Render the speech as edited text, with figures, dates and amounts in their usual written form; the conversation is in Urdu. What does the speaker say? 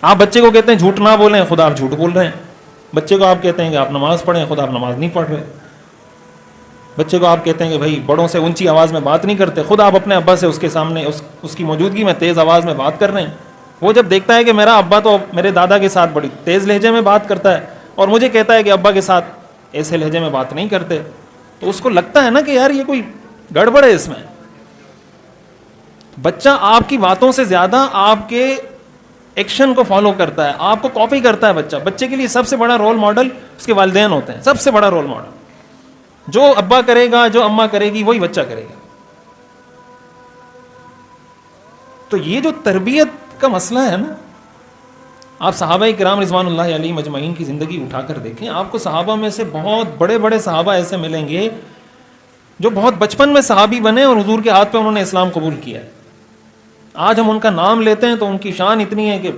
آپ بچے کو کہتے ہیں جھوٹ نہ بولیں، خود آپ جھوٹ بول رہے ہیں. بچے کو آپ کہتے ہیں کہ آپ نماز پڑھیں، خود آپ نماز نہیں پڑھ رہے. بچے کو آپ کہتے ہیں کہ بھائی بڑوں سے اونچی آواز میں بات نہیں کرتے، خود آپ اپنے ابا سے اس کے سامنے اس کی موجودگی میں تیز آواز میں بات کر رہے ہیں. وہ جب دیکھتا ہے کہ میرا ابا تو میرے دادا کے ساتھ بڑی تیز لہجے میں بات کرتا ہے اور مجھے کہتا ہے کہ ابا کے ساتھ ایسے لہجے میں بات نہیں کرتے، تو اس کو لگتا ہے نا کہ یار یہ کوئی گڑبڑ ہے اس میں. بچہ آپ کی باتوں سے زیادہ آپ کے ایکشن کو فالو کرتا ہے، آپ کو کاپی کرتا ہے. بچے کے لیے سب سے بڑا رول ماڈل اس کے والدین ہوتے ہیں، سب سے بڑا رول ماڈل. جو ابا کرے گا، جو اماں کرے گی، وہی بچہ کرے گا. تو یہ جو تربیت کا مسئلہ ہے نا، آپ صحابہ کرام رضوان اللہ علیہم اجمعین کی زندگی اٹھا کر دیکھیں، آپ کو صحابہ میں سے بہت بڑے بڑے صحابہ ایسے ملیں گے جو بہت بچپن میں صحابی بنے اور حضور کے ہاتھ پہ انہوں نے اسلام قبول کیا ہے. آج ہم ان کا نام لیتے ہیں تو ان کی شان اتنی ہے کہ